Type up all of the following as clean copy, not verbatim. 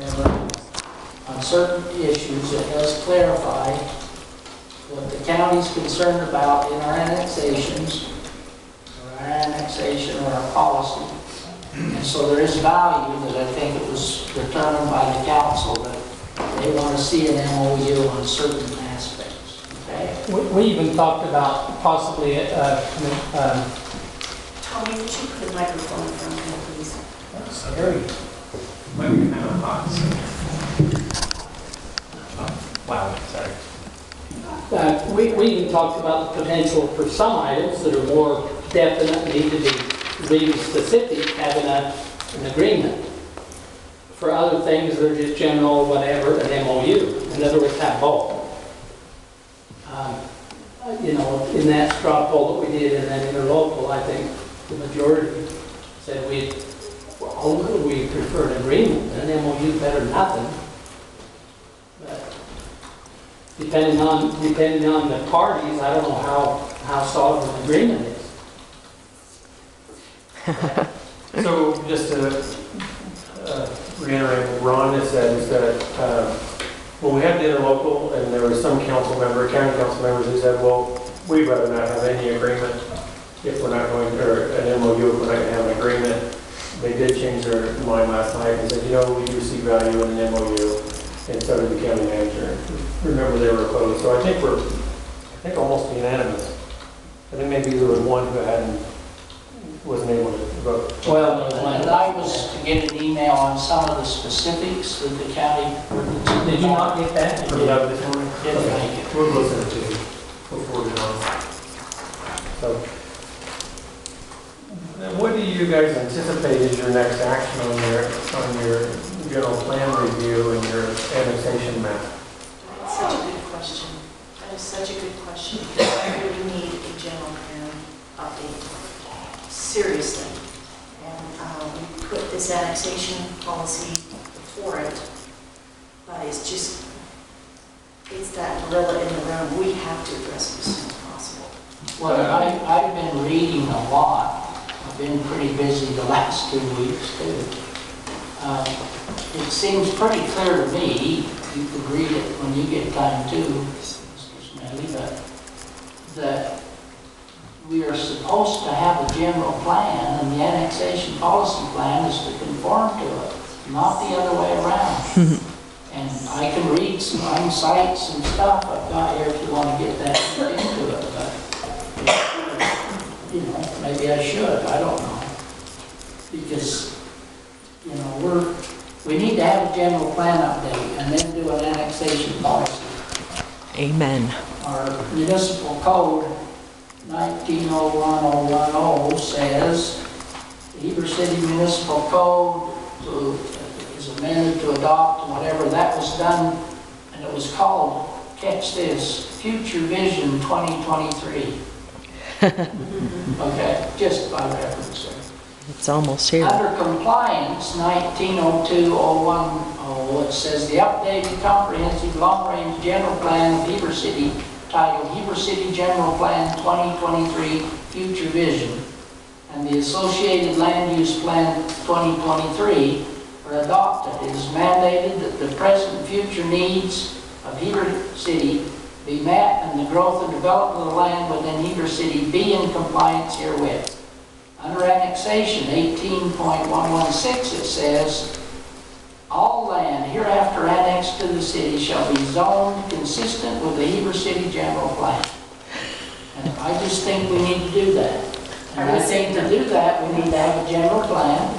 on certain issues. It does clarify what the county's concerned about in our annexations, or our annexation or our policy. And so there is value that I think it was determined by the council that they want to see an MOU on certain aspects. Okay? We even talked about possibly Tony, would you put the microphone in front of me, please? Scary. Might be kind of hot. So. Wow, sorry. We even talked about the potential for some items that are more definite, need to be really specific, having an agreement. For other things, they're just general, whatever, an MOU. In other words, have both. You know, in that straw poll that we did in that interlocal, I think the majority said we prefer an agreement. An MOU better than nothing. But depending on the parties, I don't know how solid an agreement is. So just to reiterate what Ron has said is that when we had the interlocal and there was some county council members who said, well, we'd rather not have any agreement if we're not going to, or an MOU if we're not going to have an agreement. They did change their mind last night and said, you know, we do see value in an MOU, and so did the county manager. Remember, they were opposed. So I think almost unanimous. I think maybe there was one who wasn't able to vote. Well, and I was to get an email on some of the specifics that the county. Did you not get that? Yeah, this morning. Didn't make it. We'll listen to you before we know. So, what do you guys anticipate is your next action on your general plan review and your annexation map? That's such a good question. That is such a good question. I really need a general plan update. Seriously. And we put this annexation policy before it, but it's that gorilla in the room. We have to address it as soon as possible. Well, I've been reading a lot. I've been pretty busy the last 2 weeks too. It seems pretty clear to me, you could read it when you get time too, Mr. Smelly, that we are supposed to have a general plan, and the annexation policy plan is to conform to it, not the other way around. And I can read some sites and stuff I've got here if you want to get that into it, but you know, maybe I should, I don't know. Because, you know, we need to have a general plan update and then do an annexation policy. Amen. Our municipal code 1901-010 says the Heber City Municipal Code is amended to adopt and whatever. That was done, and it was called, catch this, Future Vision 2023. Okay, just by reference there. It's almost here. Under compliance 1902-010, it says the updated comprehensive long-range general plan of Heber City titled Heber City General Plan 2023 Future Vision and the associated Land Use Plan 2023 are adopted. It is mandated that the present and future needs of Heber City be met and the growth and development of the land within Heber City be in compliance herewith. Under annexation 18.116 it says, all land hereafter annexed to the city shall be zoned consistent with the Heber City General Plan. And I just think we need to do that. And I think to do that, we need to have a general plan.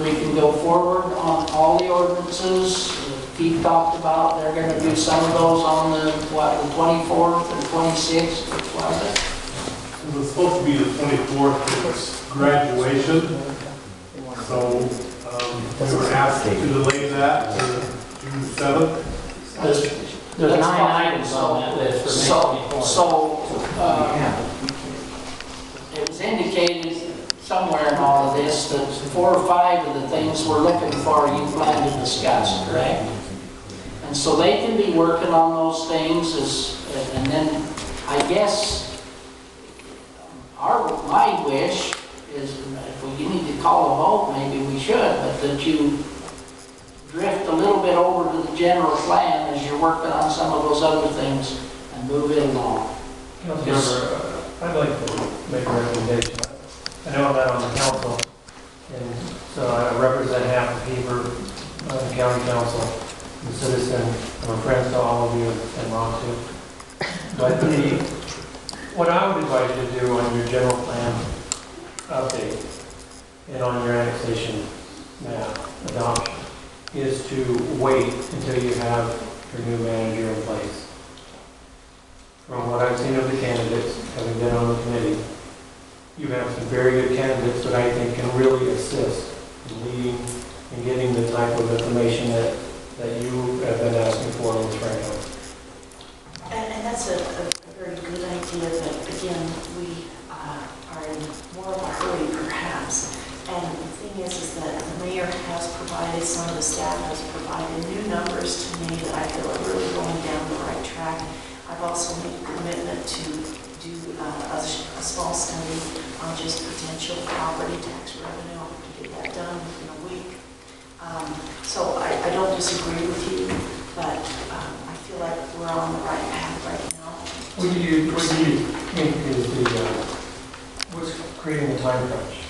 We can go forward on all the ordinances. Keith talked about they're going to do some of those on the 24th and 26th, which was it? It was supposed to be the 24th, it's graduation. So we were asked to delay that to June 7th. There's 9 items on that list for May 24th. It was indicated somewhere in all of this that 4 or 5 of the things we're looking for you plan to discuss, correct? And so they can be working on those things and then I guess my wish is if we need to call a vote, maybe we should, but that you drift a little little bit over to the general plan as you're working on some of those other things and move it along. Councilmember, I'd like to make a recommendation. I know I'm not on the council, and so I represent half of Heber, the county council, the citizen. I'm a friend to all of you and Ron too. But what I would advise you to do on your general plan update and on your annexation map adoption is to wait until you have your new manager in place. From what I've seen of the candidates, having been on the committee, you have some very good candidates that I think can really assist in leading and getting the type of information that you have been asking for in this round. And that's a very good idea, but again, we are in more of a hurry perhaps. And the thing is that the mayor has provided, some of the staff has provided new numbers to me that I feel are really going down the right track. I've also made a commitment to do a small study on just potential property tax revenue. I can get that done in a week. So I don't disagree with you, but I feel like we're on the right path right now. What do you think is what's creating the time crunch?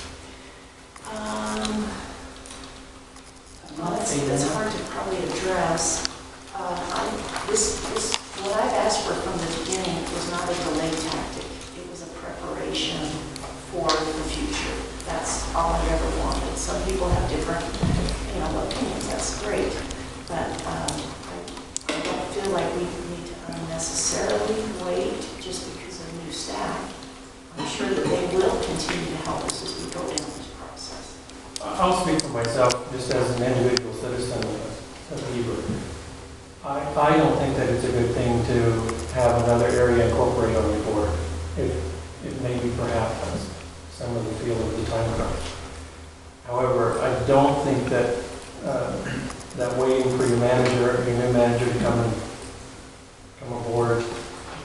Well, that's hard to probably address. What I've asked for from the beginning was not a delay tactic. It was a preparation for the future. That's all I ever wanted. Some people have different, opinions. That's great, but I don't feel like we need to unnecessarily wait just because of new staff. I'm sure that they will continue to help us as we go down this process. I'll speak for myself, just as an individual citizen of Heber. I don't think that it's a good thing to have another area incorporated on your board. It may be perhaps some of the feel of the time crunch. However, I don't think that that waiting for your new manager to come aboard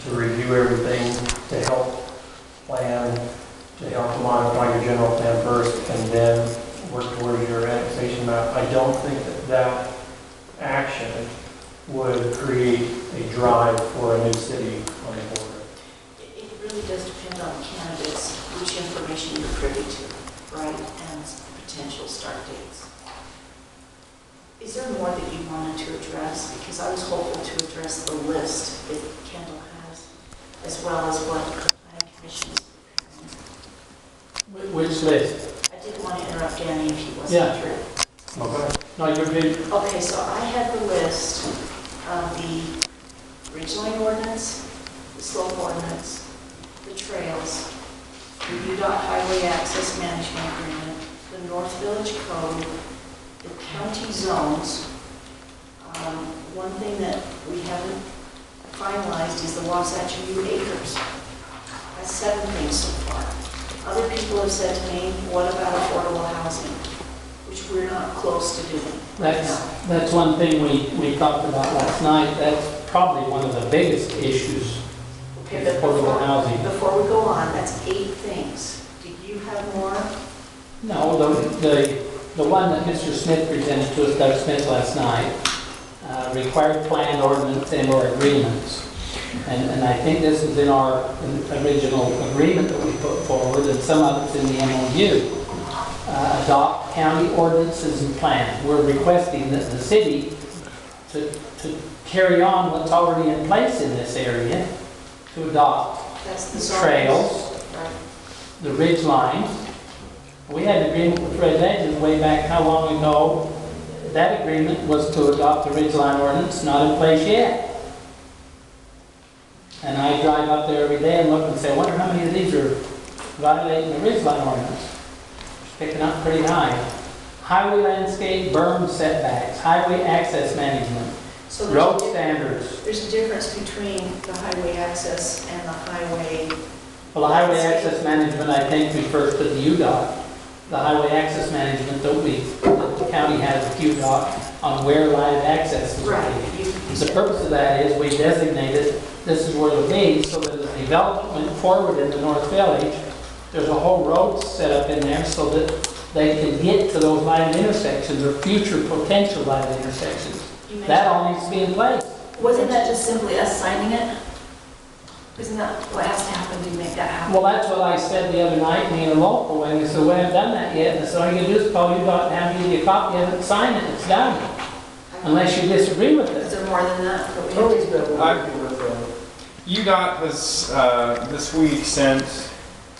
to review everything, to help plan, to help modify your general plan first, and then work towards your annexation map. I don't think that action would create a drive for a new city on the border. It really does depend on candidates, which information you're privy to, right, and potential start dates. Is there more that you wanted to address? Because I was hopeful to address the list that Kendall has, as well as what the planning commission is preparing. Which list? I didn't want to interrupt Danny if he wasn't through. Okay. No, you're good. Okay, so I had the list of the ridgeline ordinance, the slope ordinance, the trails, the UDOT Highway Access Management Agreement, the North Village Code, the county zones. One thing that we haven't finalized is the Wasatch MOU acres. That's 7 things so far. Other people have said to me, what about affordable housing? Which we're not close to doing right now. That's one thing we talked about last night. That's probably one of the biggest issues. Okay, but affordable housing. Before we go on, that's 8 things. Do you have more? No, the one that Mr. Smith presented to us, Doug Smith, last night, required plan ordinance and/or agreements. And I think this is in our original agreement that we put forward, and some of it's in the MOU. Adopt county ordinances and plans. We're requesting that the city to carry on what's already in place in this area, to adopt That's the the zones. trails, Right. the ridge lines. We had an agreement with Red Legends way back how long ago. That agreement was to adopt the ridge line ordinance, not in place yet. And I drive up there every day and look and say, I wonder how many of these are violating the ridge line ordinance. It's picking up pretty high. Highway landscape, berm setbacks, highway access management, So road standards. there's a difference between the highway access and the highway. Well, the highway access management, I think, refers to the UDOT. The highway access management that the county has with UDOT on where line of access is. Right. The purpose of that is we designated this is where it'll be, so that as development went forward in the North Village, there's a whole road set up in there so that they can get to those lighted intersections or future potential lighted intersections. That all needs to be in place. Wasn't that just simply us signing it? Isn't that what has to happen to make that happen? Well, that's what I said the other night, being a local, and they said, we haven't done that yet. And so all you can do is call you and have you a copy of it, sign it, it's done. Unless you disagree with Is it. there more than that? that we have to- UDOT has this week sent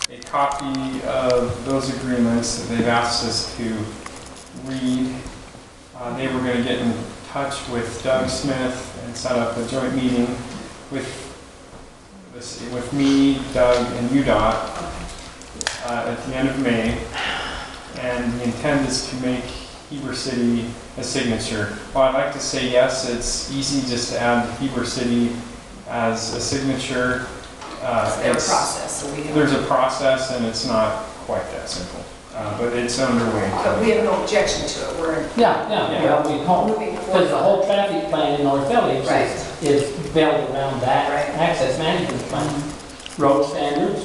a copy of those agreements that they've asked us to read. They were going to get in touch with Doug Smith and set up a joint meeting with me, Doug, and UDOT at the end of May. And the intent is to make Heber City a signature. Well, I'd like to say yes, it's easy just to add Heber City as a signature. There's a process, so we have. There's a process, and it's not quite that simple, but it's underway. But we have no objection to it, we're Yeah, we hope. moving forward. Because the whole traffic plan in North Village Right. is built around that Right. access management plan. Road standards,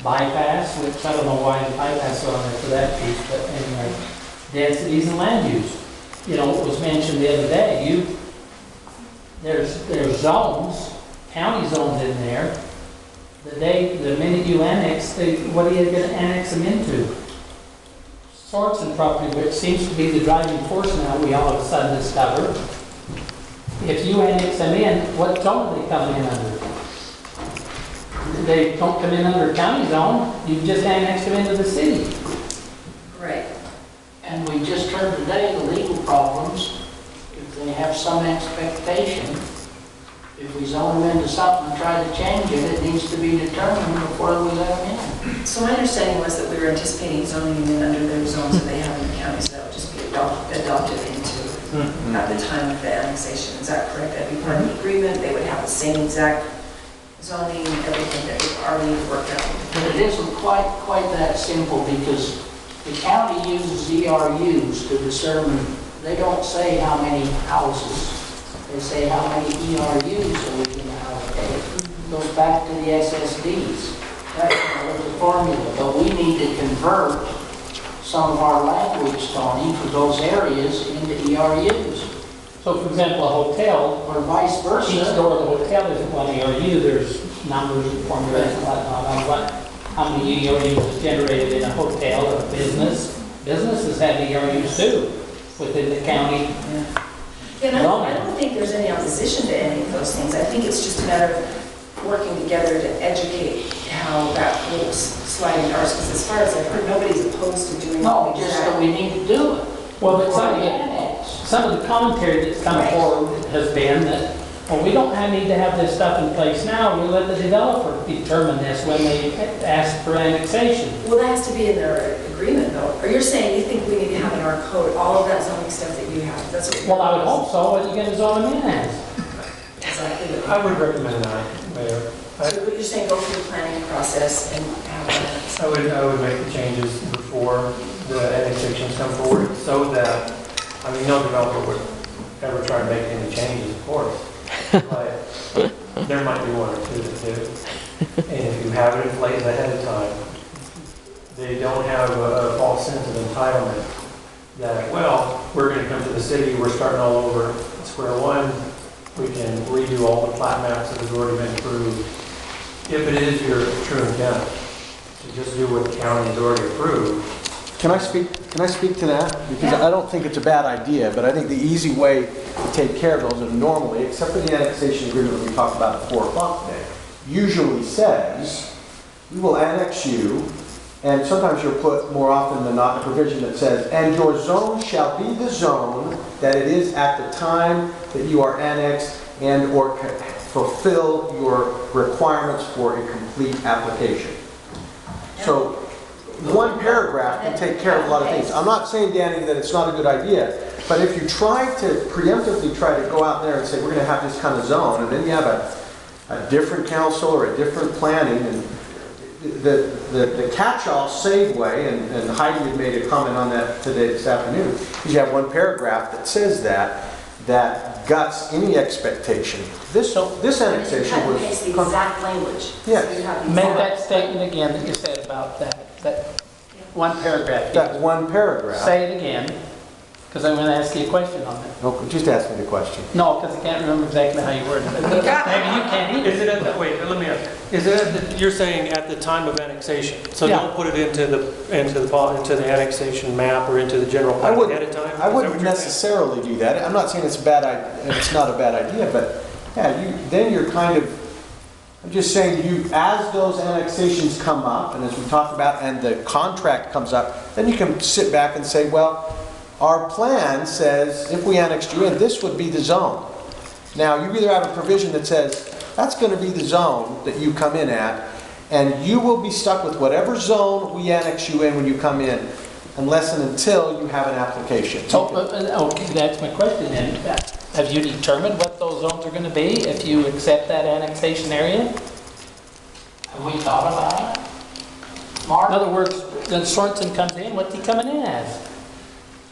bypass, which I don't know why the bypass is on there for that piece, but anyway, densities and land use. You know, it was mentioned the other day, there's zones, county zones in there. The minute you annex, what are you gonna annex them into? Sorenson property, which seems to be the driving force now, we all of a sudden discover. If you annex them in, what zone do they come in under? They don't come in under a county zone, you just annex them into the city. Right. And we just heard today the legal problems, if they have some expectation, if we zone them into something and try to change it, it needs to be determined before we let them in. So my understanding was that we were anticipating zoning them in under their zones that they have in the counties, that would just be adopted into at the time of the annexation. Is that correct? That'd be part of the agreement, they would have the same exact zoning, everything that we've already worked out. But it isn't quite that simple, because the county uses ERUs to determine, they don't say how many houses, they say how many ERUs are we going to allocate. It goes back to the SSDs. That's the formula, but we need to convert some of our language, Tony, for those areas into ERUs, So for example, a hotel, or vice each versa. door of the hotel isn't one ERU, there's numbers and formulas and whatnot on how many ERUs is generated in a hotel or a business. Businesses have ERUs too, within the county. And I don't think there's any opposition to any of those things. I think it's just a matter of working together to educate how that whole sliding doors, because as far as I've heard, nobody's opposed to doing No, all just that we need to do it. Well, but Before we annex. some of the commentary that's come forward has been that, well, we don't need to have this stuff in place now, we let the developer determine this when they ask for annexation. Well, that has to be in their agreement though. Or you're saying you think we need to have in our code all of that zoning stuff that you have? That's what. Well, I would hope so, what are you gonna zone them in as? Exactly. I would recommend that, Mayor. So what you're saying, go through the planning process and have that. I would make the changes before the annexations come forward, so that, I mean, no developer would ever try to make any changes, of course. But there might be one or two that do. And if you have it in place ahead of time, they don't have a false sense of entitlement that, well, we're going to come to the city, we're starting all over at square one, we can redo all the plat maps that have already been approved. If it is your true intent to just do what the county has already approved. Can I speak to that? Because I don't think it's a bad idea, but I think the easy way to take care of those are normally, except for the annexation agreement that we talked about at 4 o'clock today, usually says, we will annex you, and sometimes you'll put, more often than not, a provision that says, and your zone shall be the zone that it is at the time that you are annexed and or fulfill your requirements for a complete application. So one paragraph can take care of a lot of things. I'm not saying, Danny, that it's not a good idea, but if you try to preemptively try to go out there and say, we're going to have this kind of zone, and then you have a different council or a different planning, and the catch-all segue, and Heidi had made a comment on that today this afternoon, is you have one paragraph that says that guts any expectation. This annexation was... It's the exact language. Yes. So you have the Make exact- that statement again that you said about that. one paragraph. That one paragraph. Say it again, because I'm going to ask you a question on that. No, just ask me the question. No, because I can't remember exactly how you worded it. Maybe you can't either. Is it at the, wait, let me ask, is it, you're saying at the time of annexation? So Yeah. don't put it into the annexation map or into the general I plan wouldn't, ahead of time? Is I that what wouldn't you're saying? necessarily do that. I'm not saying it's a bad idea, it's not a bad idea, but yeah, then you're kind of, I'm just saying to you, as those annexations come up, and as we talked about, and the contract comes up, then you can sit back and say, well, our plan says if we annexed you in, this would be the zone. Now, you either have a provision that says, that's going to be the zone that you come in at, and you will be stuck with whatever zone we annex you in when you come in, unless and until you have an application. So, okay, that's my question then. Have you determined what those zones are going to be if you accept that annexation area? Have we thought about it? Mark? In other words, when Sorenson comes in, what's he coming in as?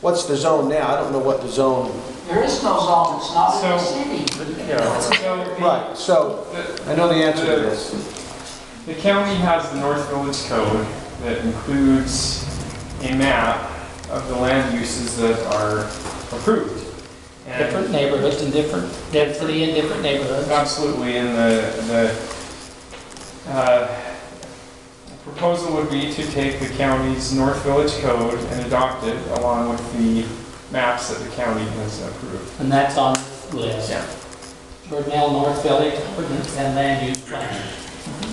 What's the zone now? I don't know what the zone, There is no zone, it's not in the So- city. Yeah. So right, so I know the answer to this. the county has the North Village Code that includes a map of the land uses that are approved. And Different neighborhoods and different density in different neighborhoods. absolutely, and the proposal would be to take the county's North Village Code and adopt it along with the maps that the county has approved. And that's on the list. Yeah. Burnell, North Village, ordinance and land use plan.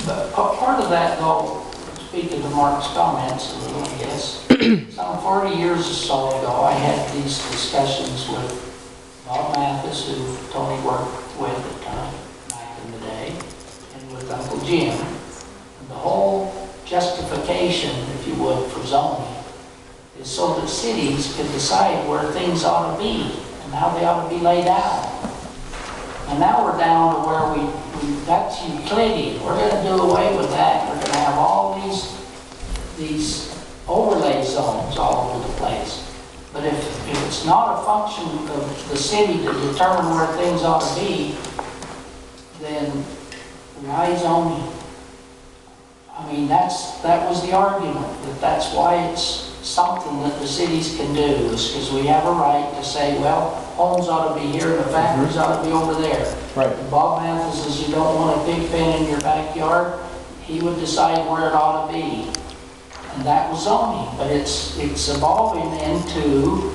But part of that, though, speaking to Mark's comments a little, I guess, some 40 years or so ago, I had these discussions with Bob Mathis, who Tony worked with at the time, back in the day, and with Uncle Jim. And the whole justification, if you would, for zoning is so that cities can decide where things ought to be and how they ought to be laid out. And now we're down to where that's Euclidean. We're going to do away with that. We're going to have all these overlay zones all over the place. But if it's not a function of the city to determine where things ought to be, then why zoning? I mean, that was the argument, that's why it's something that the cities can do, is because we have a right to say, well, homes ought to be here and the factories ought to be over there. Right. And Bob Mathis says you don't want a pig pen in your backyard, he would decide where it ought to be. And that was zoning, but it's evolving into,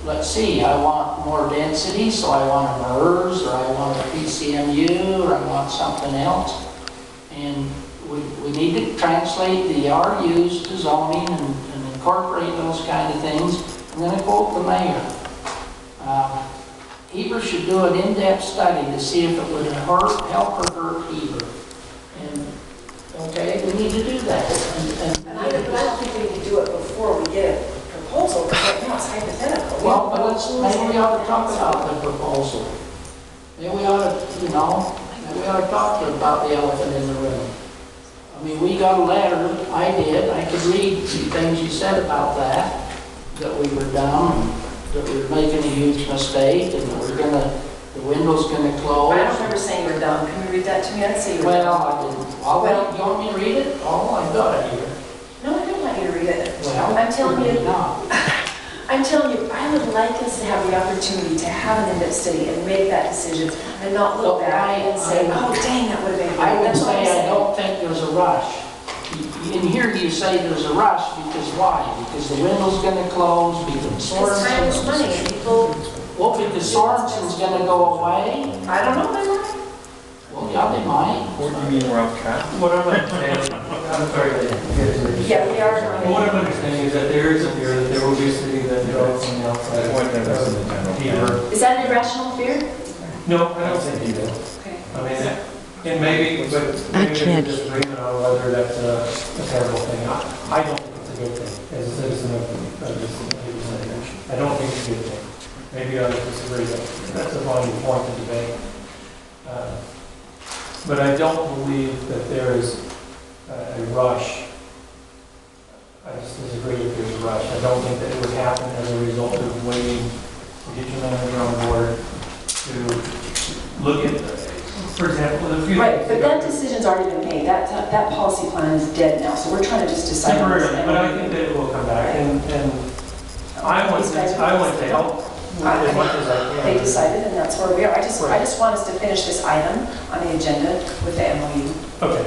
let's see, I want more density, so I want a MERS, or I want a PCMU, or I want something else. And we need to translate the RUs to zoning and incorporate those kind of things. I'm going to quote the mayor. Heber should do an in-depth study to see if it would help or hurt Heber. And, okay, we need to do that. But I don't think we need to do it before we get a proposal, because right now it's hypothetical. Well, but maybe we ought to talk about the proposal. Maybe we ought to, maybe we ought to talk about the elephant in the room. I mean, we got a letter, I did, I could read the things you said about that we were dumb, that we were making a huge mistake, and that the window's gonna close. I don't remember saying you were dumb. Can you read that to me? I'd say you were Well, dumb. I didn't. You want me to read it? Oh, I've got it here. No, I don't want you to read it. Well, I'm telling you, no. I'm telling you, I would like us to have the opportunity to have an in-depth study and make that decision and not look back and say, oh, dang, that would have been great. I would That's all I'm say I saying. don't think there's a rush. In here you say there's a rush, because why? Because the window's gonna close, because Because time is money, and people, Well, because Sorenson's gonna go away? I don't know, they might. Well, yeah, they might. What do you mean we're off track? What I'm understanding, I'm sorry to get into this. Yeah, we are. What I'm understanding is that there is a fear that there will be a city that develops on the outside. What difference in the general plan? Heber. Is that an irrational fear? No, I don't think you do. Okay. I mean, and maybe, but I maybe can't. there's disagreement on whether that's a terrible thing. I don't think it's a good thing as a citizen of this nation. I don't think it's a good thing. Maybe others disagree, but that's a volume point of debate. But I don't believe that there is a rush. I just disagree that there's a rush. I don't think that it would happen as a result of waiting to get your manager on board to look at, for example, the few Right, things but that that decision's already been made. That policy plan is dead now, so we're trying to just decide. on this. temporarily, but I think that it will come back, and I want to help as much as I can. They decided, and that's where we are. I just want us to finish this item on the agenda with the MOU. Okay,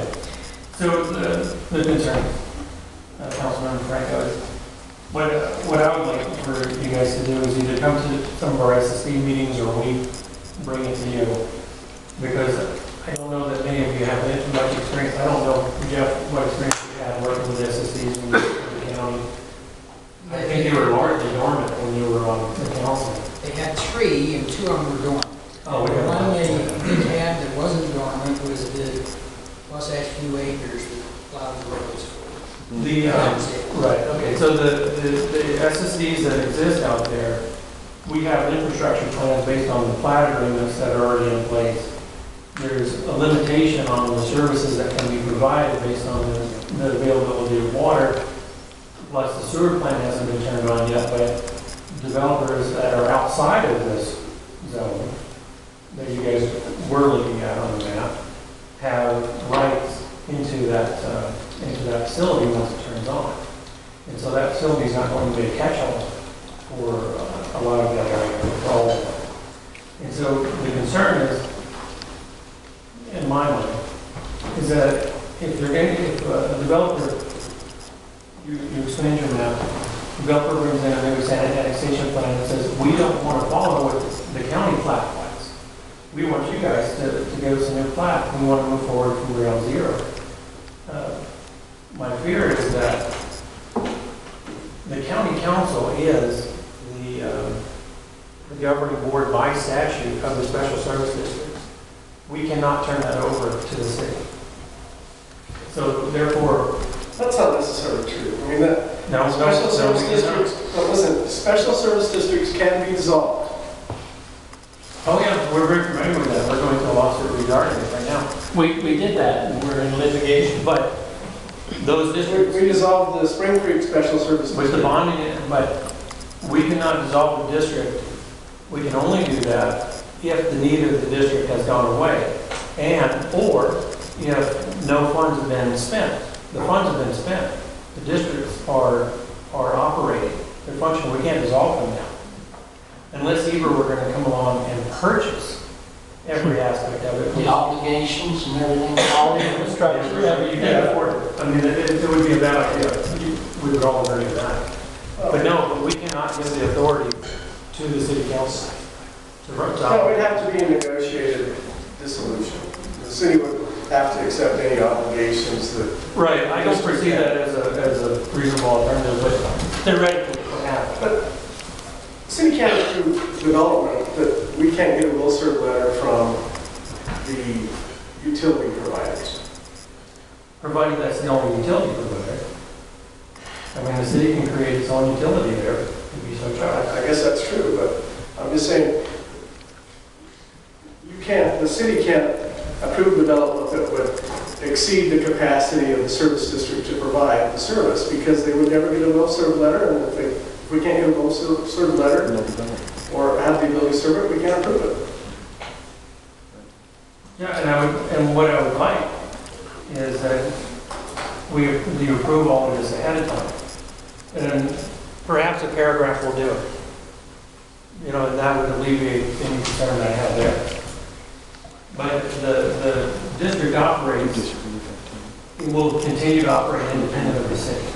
so the concern, Councilmember Franco, is what I would like for you guys to do is either come to some of our SSD meetings or we bring it to you, because I don't know that many of you have much experience. I don't know, Jeff, what experience you had working with SSDs when you were in the county. I think they were largely dormant when you were on the council. They had 3 and 2 of them were dormant. Oh, The we one have. they had that wasn't dormant was the Wasatch few acres that plowed the roads for. Right, okay, so the SSDs that exist out there, we have infrastructure plans based on the plat agreements that are already in place. There's a limitation on the services that can be provided based on the availability of water, plus the sewer plant hasn't been turned on yet, but developers that are outside of this zone that you guys were looking at on the map have rights into that facility once it turns on. And so that facility is not going to be a catch-all for a lot of that area, for all of it. And so the concern is, in my mind, is that if a developer, you expand your map, developer brings in a new annexation plan that says, we don't want to follow what the county plat plans. We want you guys to give us a new plat. We want to move forward from ground zero. My fear is that the county council is the governing board by statute of the special service districts. We cannot turn that over to the city. So therefore, that's not necessarily true. I mean, special service districts, but listen, special service districts can be dissolved. Oh yeah, we're very familiar with that. We're going to a lawsuit regarding it right now. We did that, and we're in litigation. But those districts, We dissolved the Spring Creek Special Service with the District. bonding, but we cannot dissolve the district. We can only do that if the need of the district has gone away, or if no funds have been spent. The funds have been spent. The districts are operating. They're functioning. We can't dissolve them now. Unless Heber were going to come along and purchase every aspect of it. The obligations and everything. All the infrastructure, Yeah, you can't afford it. I mean, it would be a bad idea. We would all agree with that. But no, we cannot give the authority to the city council. No, it would have to be a negotiated dissolution. The city would have to accept any obligations that. Right, I don't foresee that as a reasonable alternative, but theoretically, it could happen. But the city can't approve development that we can't get a will serve letter from the utility providers. Provided that's the only utility provider. I mean, the city can create its own utility there, if you so chose. I guess that's true, but I'm just saying, the city can't approve development that would exceed the capacity of the service district to provide the service, because they would never get a will serve letter, and if we can't get a will serve letter or have the ability to serve it, we can't approve it. Yeah, and what I would like is that we approve all of this ahead of time. And perhaps a paragraph will do it. You know, and that would alleviate any concern I have there. But the district operates, will continue to operate independent of the city.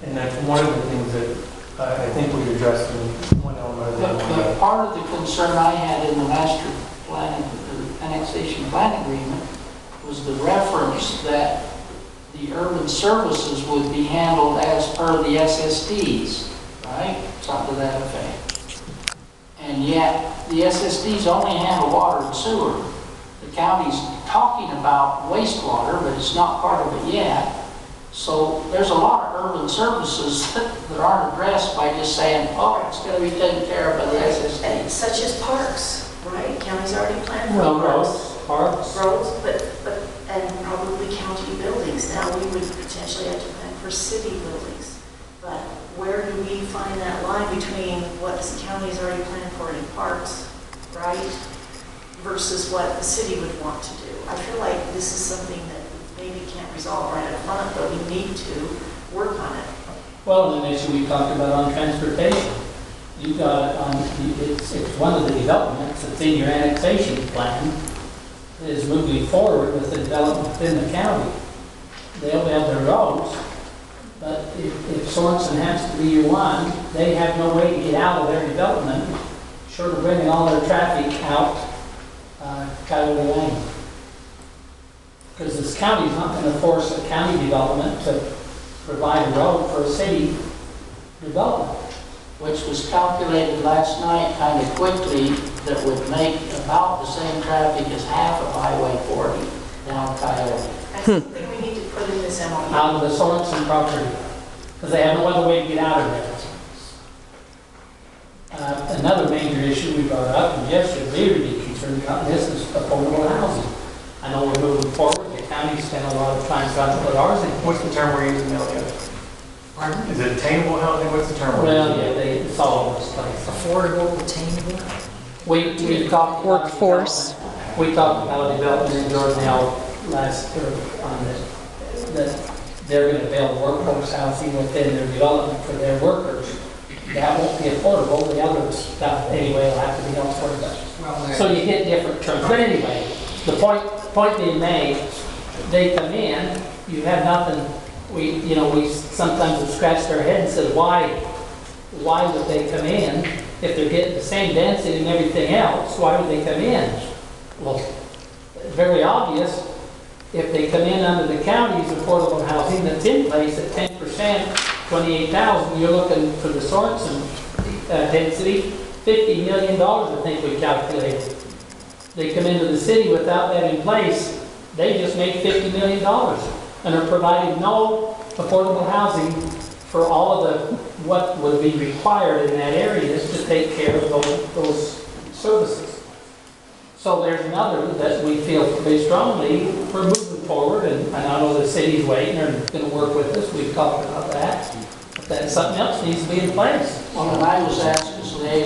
And that's one of the things that I think we addressed in one element of The part of the concern I had in the master plan, the annexation plan agreement, was the reference that the urban services would be handled as per the SSDs, right? Something to that effect. And yet, the SSDs only handle water and sewer. The county's talking about wastewater, but it's not part of it yet. So there's a lot of urban services that aren't addressed by just saying, oh, it's going to be taken care of by the SSD. Such as parks, right? County's already planned for Well, parks. parks. Roads, and probably county buildings. Now we would potentially have to plan for city buildings. But where do we find that line between what the county's already planned for in parks, right, versus what the city would want to do. I feel like this is something that we maybe can't resolve right up front, but we need to work on it. Well, an issue we talked about on transportation. You've got, it's one of the developments that's in your annexation plan is moving forward with the development within the county. They'll build their roads, but if Sorenson has to be your one, they have no way to get out of their development, short of bringing all their traffic out Coyote Lane. Because this county's not going to force a county development to provide a road for a city development. Which was calculated last night kind of quickly, that would make about the same traffic as half of Highway 40 down Coyote. That's something we need to put in this MOU. Out of the Sorenson property, because they have no other way to get out of there. Another major issue we brought up, and Jeff should really be concerned about this, is affordable housing. I know we're moving forward, the county spent a lot of time trying to put ours in. What's the term we're using now, Jeff? Is it attainable housing? What's the term? Well, yeah, it's all over this place. Affordable, attainable. We talked about Workforce. We talked about development in Georgetown last term on this, that they're going to build workforce housing within their development for their workers. That won't be affordable. The other stuff anyway will have to be elsewhere. So you get different terms. But anyway, the point being made, they come in, you have nothing. We sometimes have scratched our head and said, why would they come in if they're getting the same density and everything else? Why would they come in? Well, very obvious. If they come in under the county's affordable housing that's in place at 10%, 28,000, you're looking for the Sorenson density, $50 million, I think we calculated. They come into the city without that in place, they just make $50 million and are providing no affordable housing for all of what would be required in that area to take care of those services. So there's another that we feel pretty strongly we're moving forward, and I know the city's waiting and going to work with us. We've talked about that. But that something else needs to be in place. Well, and I was asked as liaison